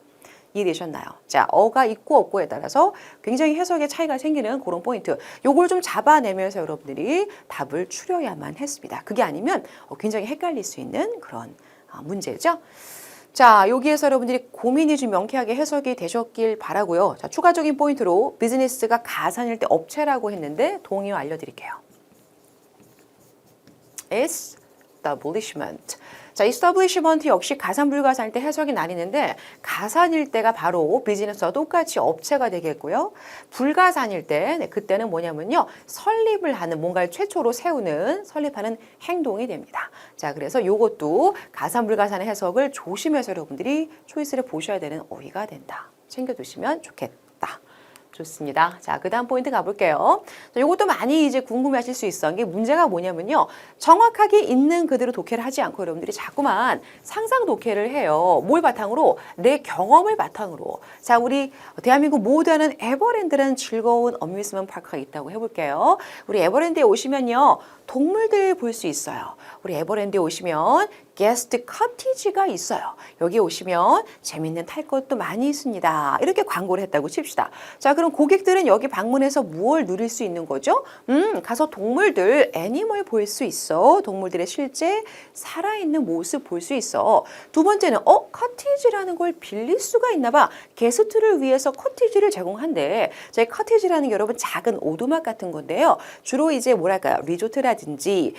이해되셨나요? 자, 어가 있고 없고에 따라서 굉장히 해석의 차이가 생기는 그런 포인트. 요걸 좀 잡아내면서 여러분들이 답을 추려야만 했습니다. 그게 아니면 굉장히 헷갈릴 수 있는 그런 문제죠. 자, 여기에서 여러분들이 고민이 좀 명쾌하게 해석이 되셨길 바라고요. 자, 추가적인 포인트로 비즈니스가 가산일 때 업체라고 했는데 동의어 알려드릴게요. establishment. 자, establishment 역시 가산 불가산일 때 해석이 나뉘는데 가산일 때가 바로 비즈니스와 똑같이 업체가 되겠고요. 불가산일 때 그때는 뭐냐면요. 설립을 하는 뭔가를 최초로 세우는 설립하는 행동이 됩니다. 자, 그래서 요것도 가산 불가산의 해석을 조심해서 여러분들이 초이스를 보셔야 되는 어휘가 된다. 챙겨두시면 좋겠다. 좋습니다. 자, 그 다음 포인트 가볼게요. 자, 이것도 많이 이제 궁금해하실 수 있어. 이게 문제가 뭐냐면요. 정확하게 있는 그대로 독해를 하지 않고 여러분들이 자꾸만 상상 독해를 해요. 뭘 바탕으로? 내 경험을 바탕으로. 자, 우리 대한민국 모두 아는 에버랜드라는 즐거운 어뮤즈먼트 파크가 있다고 해볼게요. 우리 에버랜드에 오시면요. 동물들 볼 수 있어요. 우리 에버랜드에 오시면 게스트 커티지가 있어요. 여기 오시면 재밌는 탈 것도 많이 있습니다. 이렇게 광고를 했다고 칩시다. 자, 그럼 고객들은 여기 방문해서 무엇을 누릴 수 있는 거죠? 가서 동물들, 애니멀 볼 수 있어. 동물들의 실제 살아있는 모습 볼 수 있어. 두 번째는 커티지라는 걸 빌릴 수가 있나 봐. 게스트를 위해서 커티지를 제공한대. 자, 커티지라는 게 여러분 작은 오두막 같은 건데요. 주로 이제 뭐랄까요? 리조트라든지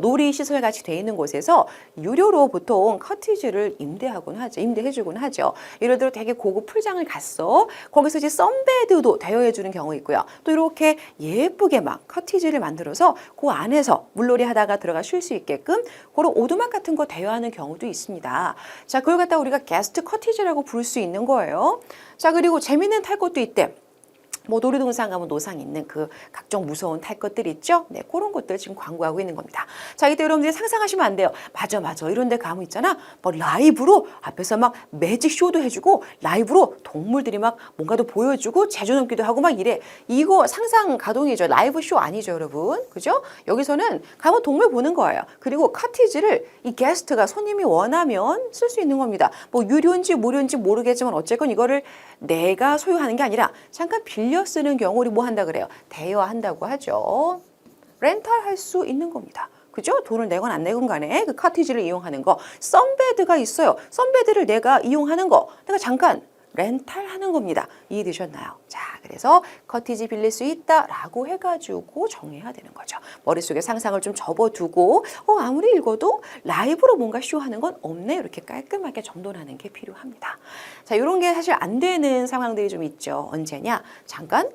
놀이시설 같이 돼 있는 곳에서 유료로 보통 커티지를 임대해주곤 하죠. 예를 들어 되게 고급 풀장을 갔어. 거기서 이제 선베드도 대여해주는 경우 있고요. 또 이렇게 예쁘게 막 커티지를 만들어서 그 안에서 물놀이 하다가 들어가 쉴 수 있게끔 그런 오두막 같은 거 대여하는 경우도 있습니다. 자, 그걸 갖다 우리가 게스트 커티지라고 부를 수 있는 거예요. 자, 그리고 재밌는 탈 것도 있대. 뭐 놀이동산 가면 노상 있는 그 각종 무서운 탈 것들 있죠? 네, 그런 것들 지금 광고하고 있는 겁니다. 자, 이때 여러분들이 상상하시면 안 돼요. 맞아. 이런 데 가면 있잖아. 뭐 라이브로 앞에서 막 매직 쇼도 해주고 라이브로 동물들이 막 뭔가도 보여주고 제조넘기도 하고 막 이래. 이거 상상 가동이죠. 라이브 쇼 아니죠, 여러분. 그죠? 여기서는 가면 동물 보는 거예요. 그리고 커티지를 이 게스트가 손님이 원하면 쓸 수 있는 겁니다. 뭐 유료인지 무료인지 모르겠지만 어쨌건 이거를 내가 소유하는 게 아니라 잠깐 빌려 쓰는 경우 우리 뭐 한다 그래요? 대여한다고 하죠. 렌탈 할 수 있는 겁니다. 그죠? 돈을 내건 안 내건 간에 그 커티지를 이용하는 거. 선베드가 있어요. 선베드를 내가 이용하는 거. 내가 잠깐 렌탈하는 겁니다. 이해되셨나요? 자, 그래서 커티지 빌릴 수 있다라고 해가지고 정해야 되는 거죠. 머릿속에 상상을 좀 접어두고 아무리 읽어도 라이브로 뭔가 쇼하는 건 없네. 이렇게 깔끔하게 정돈하는 게 필요합니다. 자, 이런 게 사실 안 되는 상황들이 좀 있죠. 언제냐? 잠깐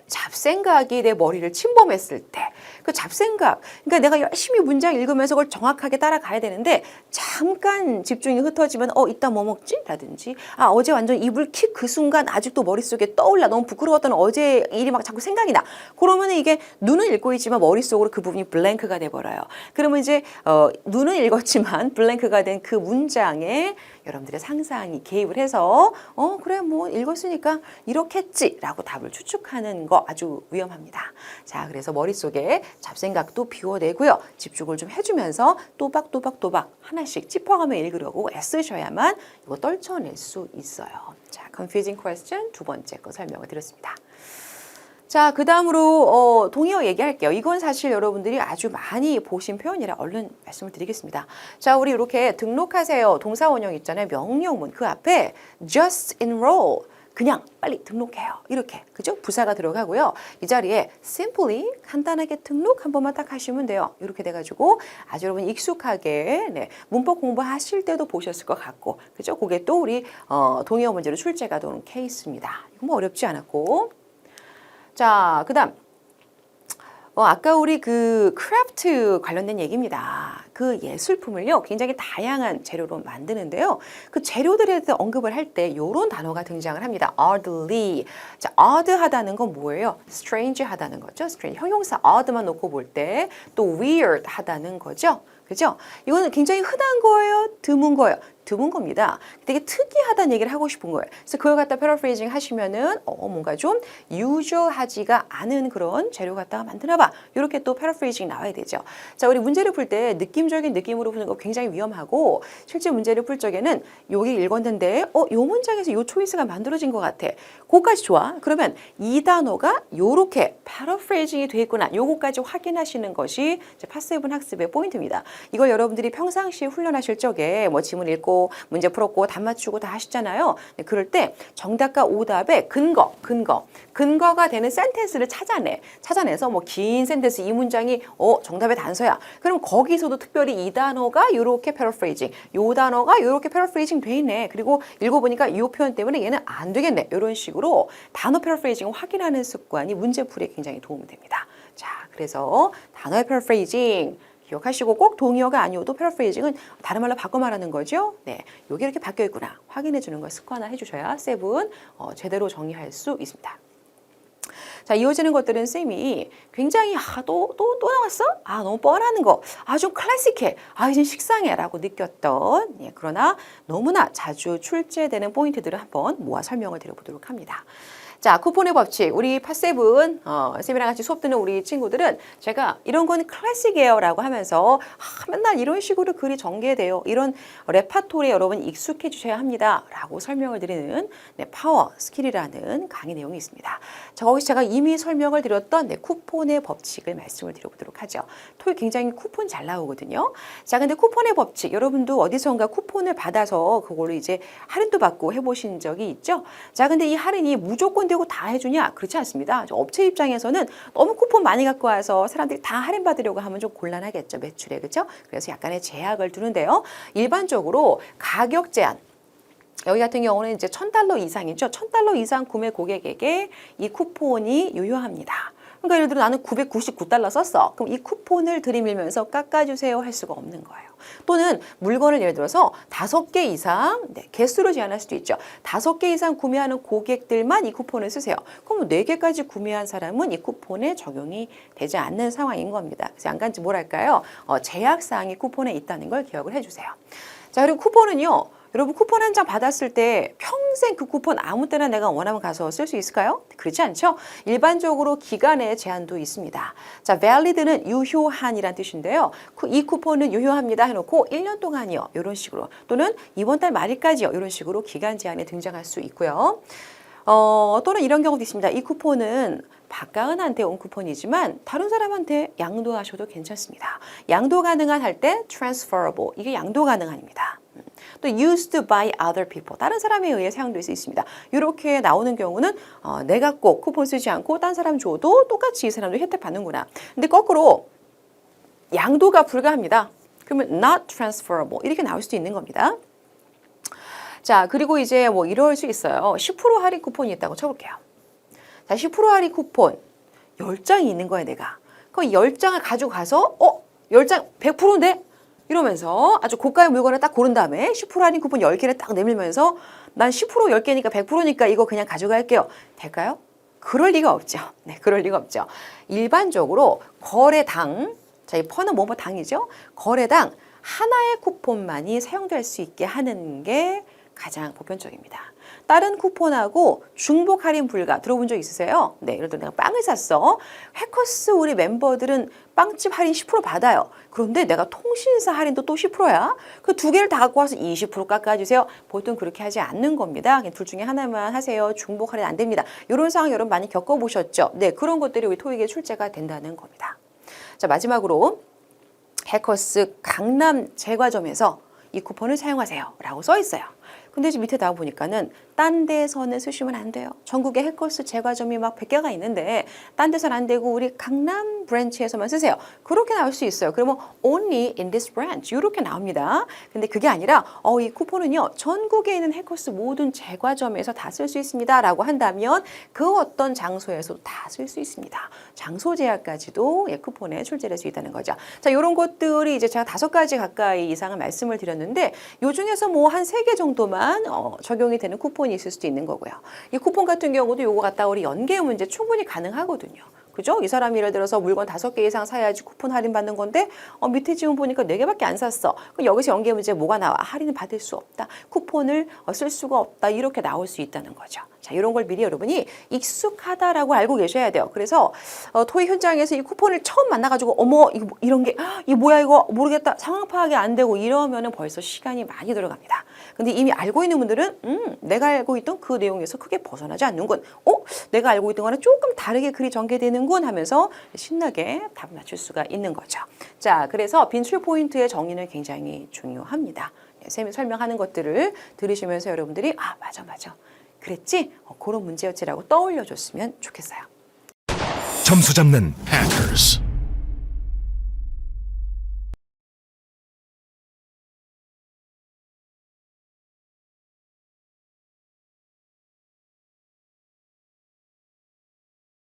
잡생각이 내 머리를 침범했을 때 그 잡생각, 그러니까 내가 열심히 문장 읽으면서 그걸 정확하게 따라가야 되는데 잠깐 집중이 흩어지면 이따 뭐 먹지? 라든지 어제 완전 이불 킥 그 순간 아직도 머릿속에 떠올라. 너무 부끄러웠던 어제 일이 막 자꾸 생각이 나. 그러면 이게 눈은 읽고 있지만 머릿속으로 그 부분이 블랭크가 돼버려요. 그러면 이제 눈은 읽었지만 블랭크가 된 그 문장에 여러분들의 상상이 개입을 해서 그래 뭐 읽었으니까 이렇겠지라고 답을 추측하는 거 아주 위험합니다. 자, 그래서 머릿속에 잡생각도 비워내고요. 집중을 좀 해주면서 또박또박 하나씩 짚어가며 읽으려고 애쓰셔야만 이거 떨쳐낼 수 있어요. 자, confusing question 두 번째 거 설명을 드렸습니다. 자, 그 다음으로 동의어 얘기할게요. 이건 사실 여러분들이 아주 많이 보신 표현이라 얼른 말씀을 드리겠습니다. 자, 우리 이렇게 등록하세요. 동사원형 있잖아요. 명령문 그 앞에 just enroll 그냥 빨리 등록해요. 이렇게 그죠? 부사가 들어가고요. 이 자리에 simply 간단하게 등록 한 번만 딱 하시면 돼요. 이렇게 돼가지고 아주 여러분 익숙하게 문법 공부하실 때도 보셨을 것 같고 그죠? 그게 또 우리 동의어 문제로 출제가 되는 케이스입니다. 이거 뭐 어렵지 않았고. 자, 그 다음 아까 우리 그 크래프트 관련된 얘기입니다. 그 예술품을요 굉장히 다양한 재료로 만드는데요. 그 재료들에 대해서 언급을 할 때 이런 단어가 등장을 합니다. oddly. 자, odd 하다는 건 뭐예요? strange 하다는 거죠. strange. 형용사 odd만 놓고 볼 때 또 weird 하다는 거죠. 그죠? 이거는 굉장히 흔한 거예요? 드문 거예요? 드문 겁니다. 되게 특이하다는 얘기를 하고 싶은 거예요. 그래서 그걸 갖다 패러프레이징 하시면은 뭔가 좀 유저하지가 않은 그런 재료 갖다가 만드나 봐. 이렇게 또 패러프레이징 나와야 되죠. 자, 우리 문제를 풀 때 느낌적인 느낌으로 푸는 거 굉장히 위험하고 실제 문제를 풀 적에는 여기 읽었는데 요 문장에서 요 초이스가 만들어진 것 같아. 그거까지 좋아. 그러면 이 단어가 요렇게 패러프레이징이 돼 있구나. 요거까지 확인하시는 것이 파세이브 학습의 포인트입니다. 이걸 여러분들이 평상시에 훈련하실 적에 뭐 지문 읽고 문제 풀었고 답 맞추고 다 하시잖아요. 그럴 때 정답과 오답의 근거가 되는 센텐스를 찾아내서 뭐 긴 센텐스 이 문장이 정답의 단서야. 그럼 거기서도 특별히 이 단어가 이렇게 패러프레이징, 요 단어가 이렇게 패러프레이징 돼 있네. 그리고 읽어보니까 이 표현 때문에 얘는 안 되겠네. 이런 식으로 단어 패러프레이징을 확인하는 습관이 문제풀이에 굉장히 도움이 됩니다. 자, 그래서 단어의 패러프레이징 기억하시고 꼭 동의어가 아니어도 패러프레이징은 다른 말로 바꿔 말하는 거죠. 네, 여기 이렇게 바뀌어 있구나. 확인해 주는 걸 습관화 해주셔야 세븐 제대로 정리할 수 있습니다. 자, 이어지는 것들은 쌤이 굉장히 또 나왔어? 너무 뻔하는 거. 좀 클래식해. 이제 식상해 라고 느꼈던 그러나 너무나 자주 출제되는 포인트들을 한번 모아 설명을 드려보도록 합니다. 자, 쿠폰의 법칙. 우리 팟세븐 쌤이랑 같이 수업 듣는 우리 친구들은 제가 이런 건 클래식이에요 라고 하면서 맨날 이런 식으로 글이 전개돼요. 이런 레파토리에 여러분 익숙해 주셔야 합니다 라고 설명을 드리는 파워 스킬이라는 강의 내용이 있습니다. 자, 거기서 제가 이미 설명을 드렸던 쿠폰의 법칙을 말씀을 드려보도록 하죠. 토익 굉장히 쿠폰 잘 나오거든요. 자, 근데 쿠폰의 법칙 여러분도 어디선가 쿠폰을 받아서 그걸로 이제 할인도 받고 해보신 적이 있죠? 자, 근데 이 할인이 무조건 되고 다 해주냐? 그렇지 않습니다. 업체 입장에서는 너무 쿠폰 많이 갖고 와서 사람들이 다 할인 받으려고 하면 좀 곤란하겠죠. 매출에. 그렇죠? 그래서 약간의 제약을 두는데요. 일반적으로 가격 제한 여기 같은 경우는 이제 $1,000 이상이죠. $1,000 이상 구매 고객에게 이 쿠폰이 유효합니다. 그러니까 예를 들어 나는 $999 썼어. 그럼 이 쿠폰을 들이밀면서 깎아주세요 할 수가 없는 거예요. 또는 물건을 예를 들어서 5개 이상 개수로 제한할 수도 있죠. 5개 이상 구매하는 고객들만 이 쿠폰을 쓰세요. 그럼 4개까지 구매한 사람은 이 쿠폰에 적용이 되지 않는 상황인 겁니다. 그래서 약간 뭐랄까요? 제약사항이 쿠폰에 있다는 걸 기억을 해주세요. 자, 그리고 쿠폰은요. 여러분 쿠폰 한 장 받았을 때 평생 그 쿠폰 아무 때나 내가 원하면 가서 쓸 수 있을까요? 그렇지 않죠? 일반적으로 기간의 제한도 있습니다. 자, valid는 유효한이란 뜻인데요. 이 쿠폰은 유효합니다 해놓고 1년 동안이요. 이런 식으로 또는 이번 달 말일까지요. 이런 식으로 기간 제한이 등장할 수 있고요. 또는 이런 경우도 있습니다. 이 쿠폰은 박가은한테 온 쿠폰이지만 다른 사람한테 양도하셔도 괜찮습니다. 양도 가능한 할 때 transferable 이게 양도 가능한입니다. 또 used by other people 다른 사람에 의해 사용될 수 있습니다. 이렇게 나오는 경우는 내가 꼭 쿠폰 쓰지 않고 딴 사람 줘도 똑같이 이 사람도 혜택 받는구나. 근데 거꾸로 양도가 불가합니다. 그러면 not transferable 이렇게 나올 수도 있는 겁니다. 자, 그리고 이제 뭐 이럴 수 있어요. 10% 할인 쿠폰이 있다고 쳐볼게요. 자, 10% 할인 쿠폰 10장이 있는 거야, 내가. 그 10장을 가지고 가서 10장 100%인데? 이러면서 아주 고가의 물건을 딱 고른 다음에 10% 할인 쿠폰 10개를 딱 내밀면서 난 10% 10개니까 100%니까 이거 그냥 가져갈게요. 될까요? 그럴 리가 없죠. 네, 그럴 리가 없죠. 일반적으로 거래당, 자, 이 퍼는 뭐뭐 당이죠? 거래당 하나의 쿠폰만이 사용될 수 있게 하는 게 가장 보편적입니다. 다른 쿠폰하고 중복 할인 불가 들어본 적 있으세요? 네, 예를 들어 내가 빵을 샀어. 해커스 우리 멤버들은 빵집 할인 10% 받아요. 그런데 내가 통신사 할인도 또 10%야. 그 두 개를 다 갖고 와서 20% 깎아주세요. 보통 그렇게 하지 않는 겁니다. 그냥 둘 중에 하나만 하세요. 중복 할인 안 됩니다. 이런 상황 여러분 많이 겪어보셨죠? 네, 그런 것들이 우리 토익에 출제가 된다는 겁니다. 자, 마지막으로 해커스 강남 제과점에서 이 쿠폰을 사용하세요 라고 써 있어요. 근데 지금 밑에 나와 보니까는 딴 데서는 쓰시면 안 돼요. 전국에 해커스 제과점이 막 100개가 있는데 딴 데서는 안 되고 우리 강남 브랜치에서만 쓰세요. 그렇게 나올 수 있어요. 그러면 only in this branch 이렇게 나옵니다. 근데 그게 아니라 이 쿠폰은요. 전국에 있는 해커스 모든 제과점에서 다 쓸 수 있습니다. 라고 한다면 그 어떤 장소에서도 다 쓸 수 있습니다. 장소 제약까지도 쿠폰에 출제될 수 있다는 거죠. 자, 이런 것들이 이제 제가 5가지 가까이 이상을 말씀을 드렸는데 요 중에서 뭐 한 3개 정도만 적용이 되는 쿠폰이 있을 수도 있는 거고요. 이 쿠폰 같은 경우도 요거 갖다 우리 연계 문제 충분히 가능하거든요. 그죠? 이 사람이 예를 들어서 물건 5개 이상 사야지 쿠폰 할인 받는 건데 밑에 지금 보니까 4개밖에 안 샀어. 그럼 여기서 연계 문제 뭐가 나와? 할인을 받을 수 없다. 쿠폰을 쓸 수가 없다. 이렇게 나올 수 있다는 거죠. 자, 이런 걸 미리 여러분이 익숙하다라고 알고 계셔야 돼요. 그래서 토익 현장에서 이 쿠폰을 처음 만나가지고 어머 이런 게 이게 뭐야 이거 모르겠다 상황 파악이 안 되고 이러면은 벌써 시간이 많이 들어갑니다. 근데 이미 알고 있는 분들은 내가 알고 있던 그 내용에서 크게 벗어나지 않는군. 내가 알고 있던 거는 조금 다르게 글이 전개되는군 하면서 신나게 답을 맞출 수가 있는 거죠. 자, 그래서 빈출 포인트의 정의는 굉장히 중요합니다. 쌤이 설명하는 것들을 들으시면서 여러분들이 맞아 그랬지? 그런 문제였지라고 떠올려 줬으면 좋겠어요. 점수 잡는 해커스.